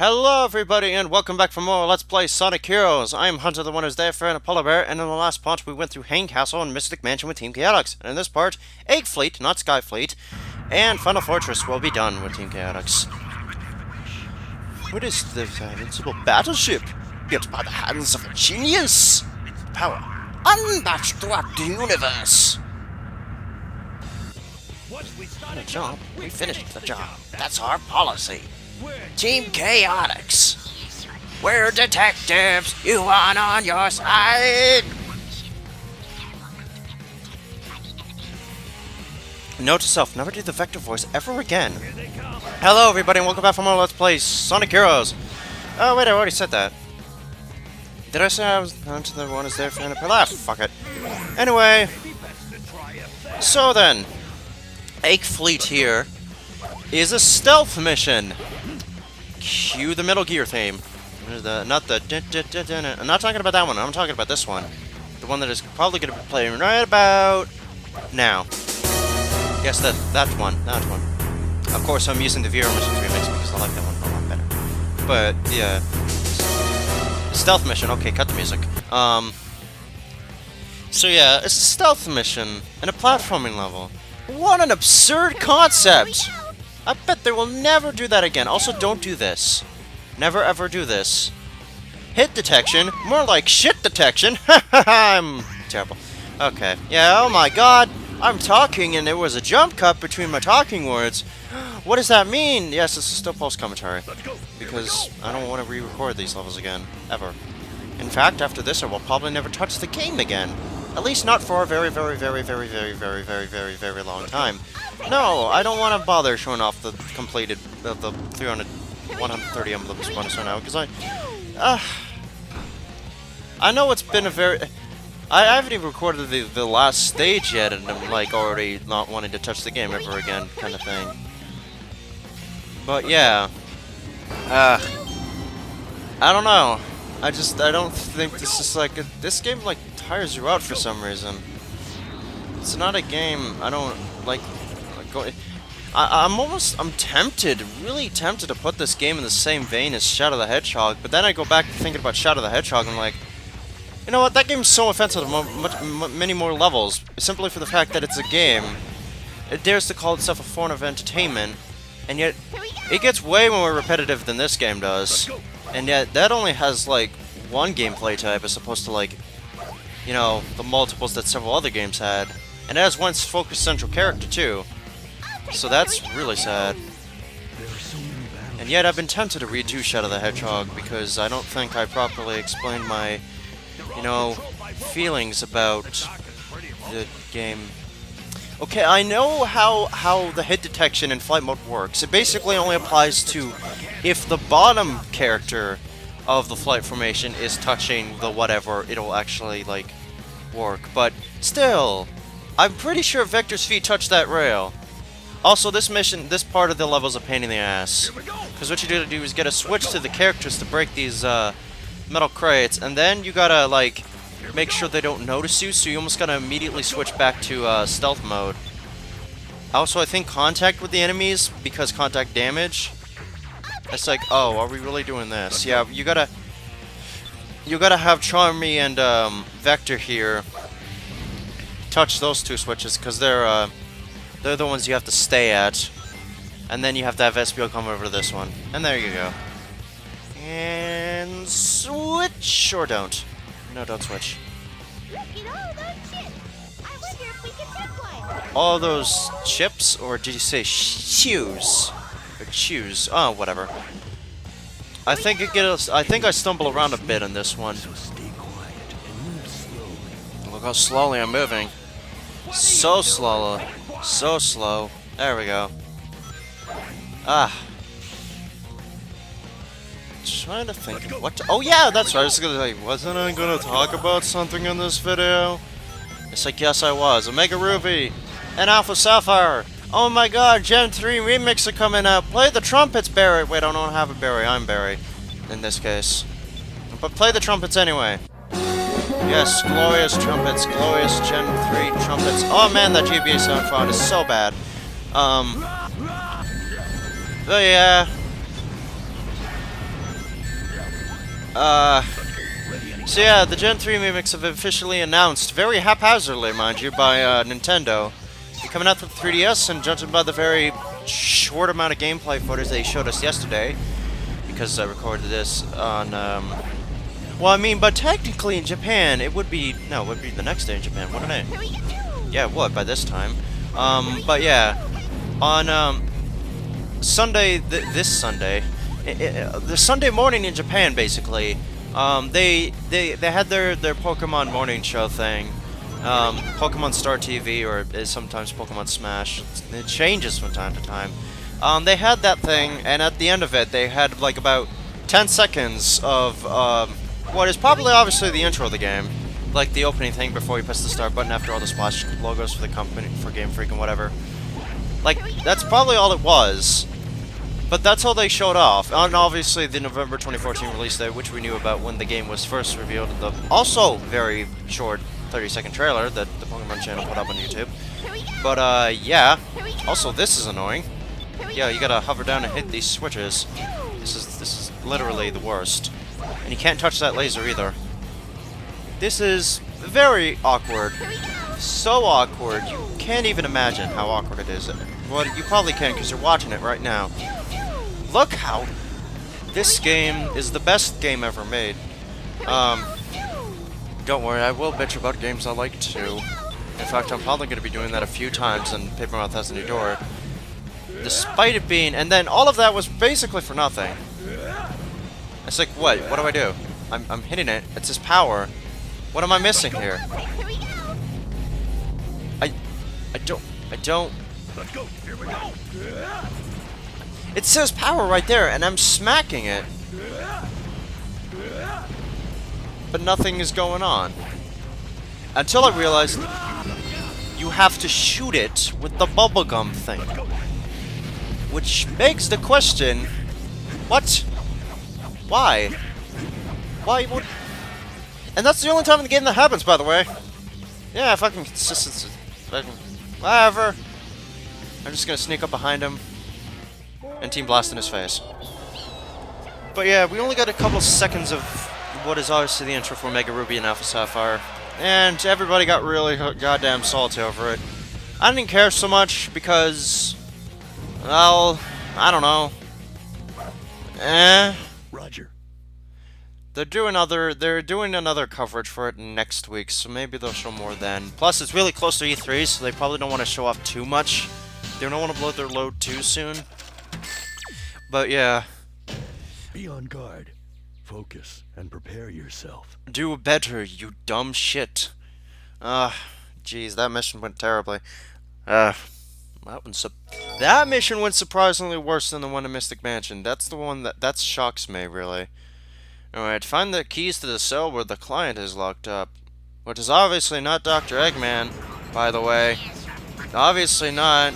Hello everybody and welcome back for more Let's Play Sonic Heroes. I am Hunter, the one who's there for a polar bear, and in the last part we went through Hang Castle and Mystic Mansion with Team Chaotix. And in this part, Egg Fleet, not Sky Fleet, and Final Fortress will be done with Team Chaotix. What is this invincible battleship? Built by the hands of a genius! Power unmatched throughout the universe! The job, we finished the job. That's our policy. Team Chaotix. We're detectives. You want on your side. Note to self, never do the Vector voice ever again. Hello everybody and welcome back for more Let's Play Sonic Heroes. Oh wait, I already said that. Did I say I was on to the one who's there for an laugh? Fuck it. Anyway. So then. Egg Fleet here is a stealth mission. Cue the Metal Gear theme. I'm not talking about that one. I'm talking about this one. The one that is probably going to be playing right about now. Yes, that one. That one. Of course, I'm using the VR Missions remix because I like that one a lot better. But yeah, stealth mission. Okay, cut the music. So yeah, it's a stealth mission and a platforming level. What an absurd concept! I bet they will never do that again. Also, don't do this. Never ever do this. Hit detection? More like shit detection. I'm terrible. Okay. Yeah, oh my god. I'm talking and there was a jump cut between my talking words. What does that mean? Yes, this is still post-commentary. Because I don't want to re-record these levels again. Ever. In fact, after this, I will probably never touch the game again. At least not for a very long time. No, I don't want to bother showing off the completed, the 130 emblems bonus right now, because I know it's been a very... I haven't even recorded the last stage yet, and I'm like already not wanting to touch the game ever again, kind of thing. But yeah. I don't know. I don't think this is like this game like tires you out for some reason. It's not a game I don't like going. I'm tempted, really tempted to put this game in the same vein as Shadow the Hedgehog, but then I go back to thinking about Shadow the Hedgehog and I'm like, you know what, that game's so offensive on many more levels, simply for the fact that it's a game. It dares to call itself a form of entertainment, and yet it gets way more repetitive than this game does. And yet, that only has, like, one gameplay type as opposed to, like, you know, the multiples that several other games had. And it has one focused central character, too. So that's really sad. And yet, I've been tempted to redo Shadow the Hedgehog because I don't think I properly explained my, you know, feelings about the game. Okay, I know how the hit detection in flight mode works. It basically only applies to if the bottom character of the flight formation is touching the whatever, it'll actually, like, work. But still, I'm pretty sure Vector's feet touch that rail. Also, this part of the level is a pain in the ass. Because what you do to do is get a switch to the characters to break these metal crates, and then you gotta, like, make sure they don't notice you, so you almost gotta immediately switch back to stealth mode. Also, I think contact with the enemies, because contact damage, it's like, oh, are we really doing this? Yeah, you gotta have Charmy and Vector here touch those two switches, because they're the ones you have to stay at, and then you have to have SPO come over to this one, and there you go. And switch, or don't. No, don't switch. All those chips, or did you say shoes? Or choose? Oh, whatever. I think I stumble around a bit in this one. Look how slowly I'm moving. So slow. So slow. There we go. Ah. Trying to think of what to... Oh yeah, that's right. I was gonna say, wasn't I gonna talk about something in this video? It's like, yes I was. Omega Ruby and Alpha Sapphire. Oh my god, Gen 3 remakes are coming out. Play the trumpets, Barry. Wait, I don't have a Barry. I'm Barry in this case. But play the trumpets anyway. Yes, glorious trumpets. Glorious Gen 3 trumpets. Oh man, that GBA sound font is so bad. But yeah. So yeah, the Gen 3 remakes have officially announced, very haphazardly, mind you, by Nintendo. They're coming out to the 3DS, and judging by the very short amount of gameplay footage they showed us yesterday, because I recorded this on, well, I mean, but technically in Japan, it would be the next day in Japan, wouldn't it? Yeah, it would, by this time. But yeah, on, Sunday, this Sunday, the Sunday morning in Japan, basically, they had their Pokemon morning show thing, Pokemon Star TV, or is sometimes Pokemon Smash. It changes from time to time. They had that thing, and at the end of it, they had like about 10 seconds of what is probably obviously the intro of the game, like the opening thing before you press the start button after all the splash logos for the company, for Game Freak and whatever. Like, that's probably all it was. But that's all they showed off. And obviously the November 2014 release date, which we knew about when the game was first revealed in the also very short 30-second trailer that the Pokemon channel put up on YouTube. But yeah. Also, this is annoying. Yeah, you gotta hover down and hit these switches. This is literally the worst. And you can't touch that laser either. This is very awkward. So awkward. You can't even imagine how awkward it is. Well, you probably can because you're watching it right now. Look how this game is the best game ever made. Don't worry, I will bitch about games I like too. In fact, I'm probably going to be doing that a few times in Paper Mouth Has a New Door. Despite it being... And then all of that was basically for nothing. It's like, what? What do I do? I'm hitting it. It's his power. What am I missing here? I don't... Let's go. Here we go. It says power right there, and I'm smacking it. But nothing is going on. Until I realized you have to shoot it with the bubblegum thing. Which begs the question, what? Why? Why would... And that's the only time in the game that happens, by the way. Yeah, fucking consistency. Fucking... Whatever. I'm just gonna sneak up behind him and Team Blast in his face. But yeah, we only got a couple seconds of what is obviously the intro for Mega Ruby and Alpha Sapphire, and everybody got really goddamn salty over it. I didn't care so much because, well, I don't know. Roger. They're doing another coverage for it next week, so maybe they'll show more then. Plus, it's really close to E3, so they probably don't want to show off too much. They don't want to blow their load too soon. But yeah. Be on guard. Focus and prepare yourself. Do better, you dumb shit. Jeez, that mission went terribly. That mission went surprisingly worse than the one in Mystic Mansion. That's the one that shocks me, really. Alright, find the keys to the cell where the client is locked up. Which is obviously not Dr. Eggman, by the way. Obviously not.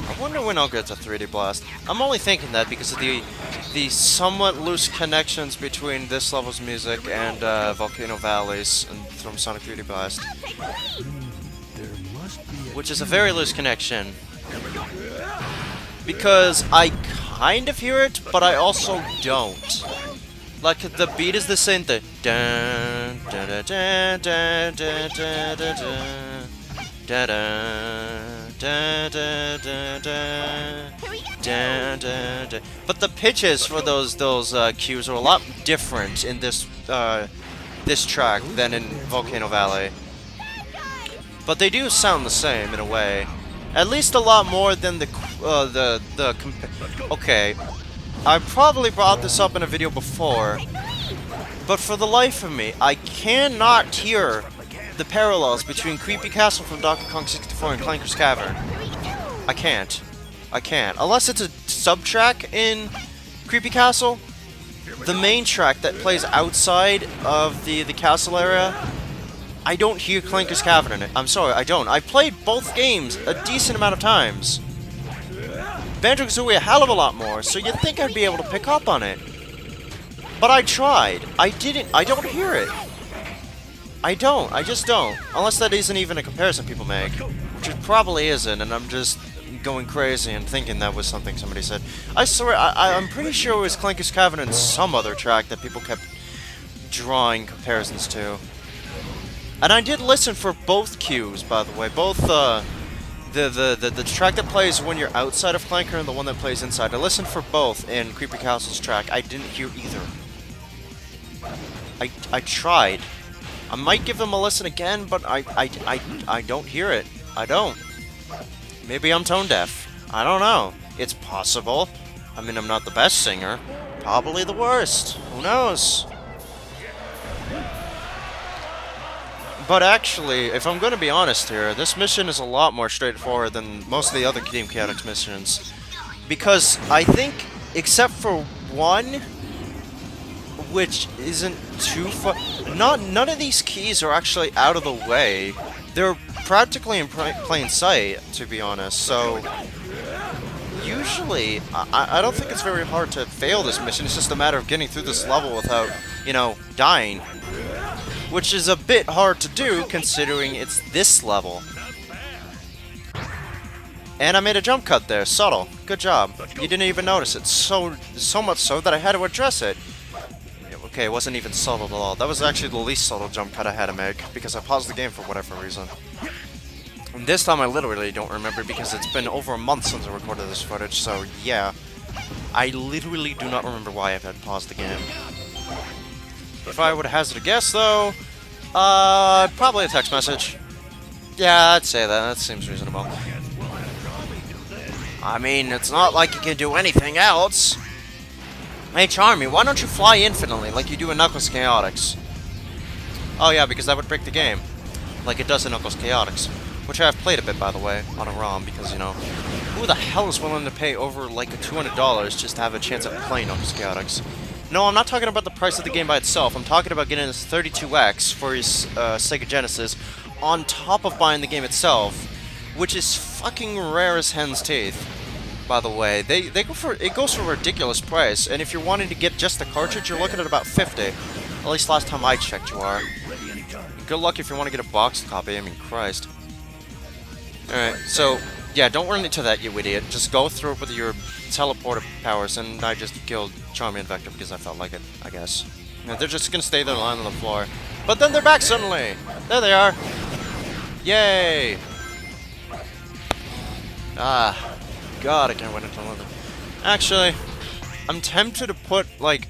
I wonder when I'll get to 3D Blast. I'm only thinking that because of the somewhat loose connections between this level's music and Volcano Valley's and from Sonic 3D Blast. Which is a very loose connection. Because I kind of hear it, but I also don't. Like, the beat is the same, the dun dun dun dun dun dun dun dun dun dun dun dun. But the pitches for those cues are a lot different in this track than in Volcano Valley. But they do sound the same in a way. At least a lot more than okay, I probably brought this up in a video before, but for the life of me, I cannot hear the parallels between Creepy Castle from Donkey Kong 64 and Clanker's Cavern. I can't. Unless it's a sub-track in Creepy Castle, the main track that plays outside of the castle area, I don't hear Clanker's Cavern in it. I'm sorry, I don't. I played both games a decent amount of times. Banjo-Kazooie a hell of a lot more, so you'd think I'd be able to pick up on it. But I tried. I didn't. I don't hear it. I don't. I just don't. Unless that isn't even a comparison people make. Which it probably isn't, and I'm just going crazy and thinking that was something somebody said. I swear, I'm pretty sure it was Clanker's Cavern and some other track that people kept drawing comparisons to. And I did listen for both cues, by the way. Both, the track that plays when you're outside of Clanker and the one that plays inside. I listened for both in Creepy Castle's track. I didn't hear either. I tried. I might give them a listen again, but I don't hear it. I don't. Maybe I'm tone deaf. I don't know. It's possible. I mean, I'm not the best singer. Probably the worst. Who knows? But actually, if I'm going to be honest here, this mission is a lot more straightforward than most of the other Team Chaotix missions. Because I think, except for one, which isn't too far, none of these keys are actually out of the way. They're practically in plain sight, to be honest. So, usually, I don't think it's very hard to fail this mission. It's just a matter of getting through this level without, you know, dying. Which is a bit hard to do, considering it's this level. And I made a jump cut there. Subtle. Good job. You didn't even notice it. So much so that I had to address it. Okay, it wasn't even subtle at all. That was actually the least subtle jump cut I had to make, because I paused the game for whatever reason. And this time I literally don't remember, because it's been over a month since I recorded this footage, so yeah. I literally do not remember why I've had paused the game. If I would hazard a guess, though, probably a text message. Yeah, I'd say that. That seems reasonable. I mean, it's not like you can do anything else. Hey, Charmy, why don't you fly infinitely like you do in Knuckles Chaotix? Oh yeah, because that would break the game. Like it does in Knuckles Chaotix. Which I have played a bit, by the way, on a ROM, because, you know, who the hell is willing to pay over, like, $200 just to have a chance at playing Knuckles Chaotix? No, I'm not talking about the price of the game by itself. I'm talking about getting this 32X for his Sega Genesis on top of buying the game itself, which is fucking rare as hen's teeth. By the way, it goes for a ridiculous price, and if you're wanting to get just the cartridge, you're looking at about $50. At least last time I checked, you are. Good luck if you want to get a boxed copy. I mean, Christ. All right, so yeah, don't run into that, you idiot. Just go through it with your teleporter powers, and I just killed Charmy and Vector because I felt like it, I guess. Yeah, they're just gonna stay there lying on the floor. But then they're back suddenly! There they are! Yay! Ah, God, I can't wait until London. Actually, I'm tempted to put, like...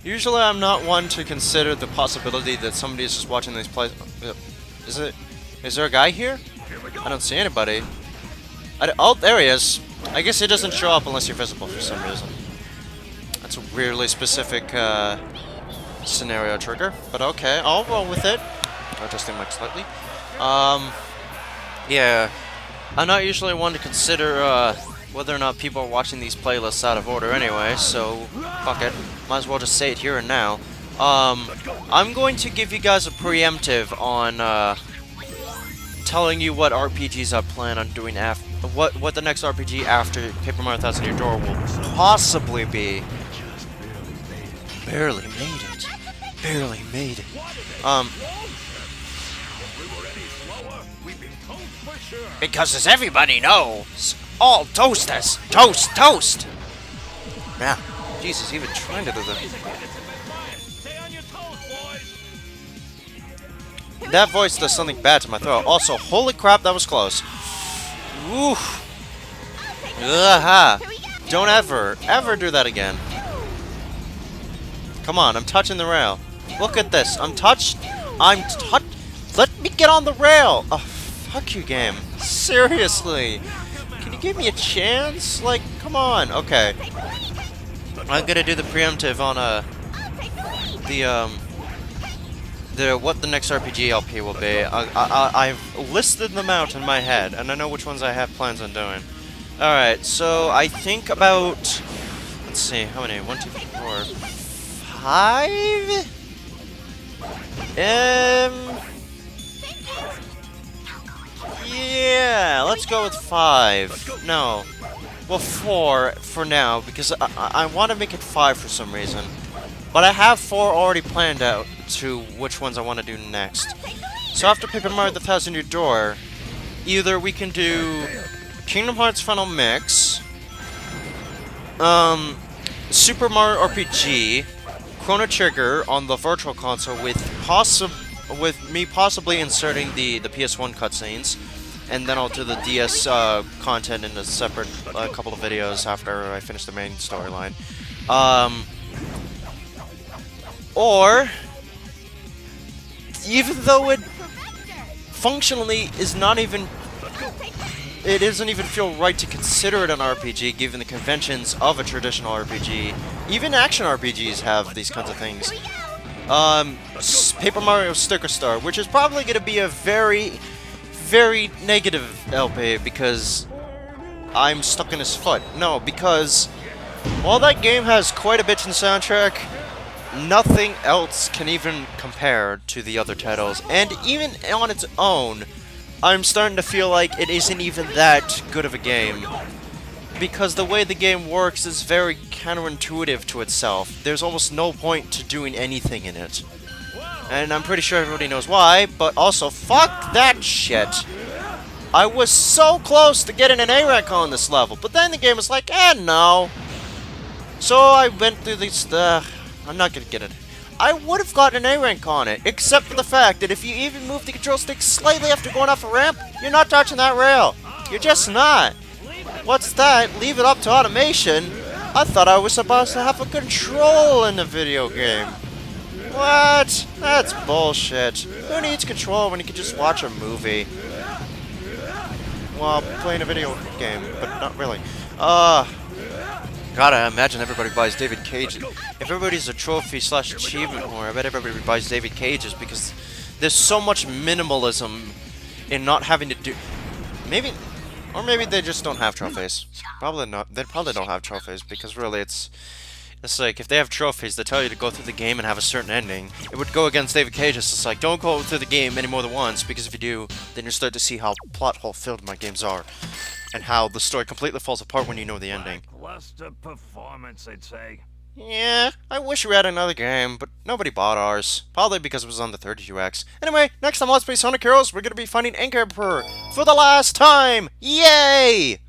Usually I'm not one to consider the possibility that somebody is just watching these plays... Is there a guy here? I don't see anybody. Oh, there he is. I guess he doesn't show up unless you're visible for some reason. That's a weirdly specific scenario trigger, but okay, I'll roll with it. Adjusting mic slightly. Yeah, I'm not usually one to consider whether or not people are watching these playlists out of order anyway, so fuck it. Might as well just say it here and now. I'm going to give you guys a preemptive on telling you what RPGs I plan on doing after what the next RPG after Paper Mario Thousand Year Door will possibly be. Barely made it. Barely made it. Because as everybody knows, all toasters toast toast. Yeah, Jesus, even trying to do that. That voice does something bad to my throat. Also, holy crap, that was close. Oof. Don't ever do that again. Come on, I'm touching the rail. Look at this. I'm touched. Let me get on the rail. Oh, fuck you, game. Seriously. Can you give me a chance? Like, come on. Okay. I'm gonna do the preemptive on what the next RPG LP will be. I've listed them out in my head, and I know which ones I have plans on doing. Alright, so I think about... Let's see, how many? 1, 2, 3, 4, 5? Yeah, let's go with 5. No. Well, 4 for now, because I want to make it 5 for some reason. But I have 4 already planned out to which ones I want to do next. So after Paper Mario the Thousand Year Door, either we can do Kingdom Hearts Final Mix, Super Mario RPG, Chrono Trigger on the Virtual Console with me possibly inserting the PS1 cutscenes, and then I'll do the DS content in a separate couple of videos after I finish the main storyline. Or even though it functionally is not even, it doesn't even feel right to consider it an RPG given the conventions of a traditional RPG. Even action RPGs have these kinds of things. Paper Mario Sticker Star, which is probably going to be a very, very negative LP because I'm stuck in his foot. No, because while that game has quite a bitchin' soundtrack, nothing else can even compare to the other titles. And even on its own, I'm starting to feel like it isn't even that good of a game. Because the way the game works is very counterintuitive to itself. There's almost no point to doing anything in it. And I'm pretty sure everybody knows why, but also, fuck that shit! I was so close to getting an A rank on this level, but then the game was like, no. So I went through these, I'm not gonna get it. I would have gotten an A rank on it, except for the fact that if you even move the control stick slightly after going off a ramp, you're not touching that rail. You're just not. What's that? Leave it up to automation? I thought I was supposed to have a control in the video game. What? That's bullshit. Who needs control when you can just watch a movie? While playing a video game, but not really. God, I imagine everybody buys David Cage. If everybody's a trophy/achievement whore, I bet everybody buys David Cage's because there's so much minimalism in not having to do... Maybe... Or maybe they just don't have trophies. Probably not. They probably don't have trophies because really it's like if they have trophies, they tell you to go through the game and have a certain ending. It would go against David Cage. It's just like, don't go through the game any more than once because if you do, then you start to see how plot hole filled my games are. And how the story completely falls apart when you know the ending. Lackluster performance, they'd say. Yeah, I wish we had another game, but nobody bought ours. Probably because it was on the 32X. Anyway, next time on Let's Play Sonic Heroes, we're gonna be finding Ink Emperor for the last time! Yay!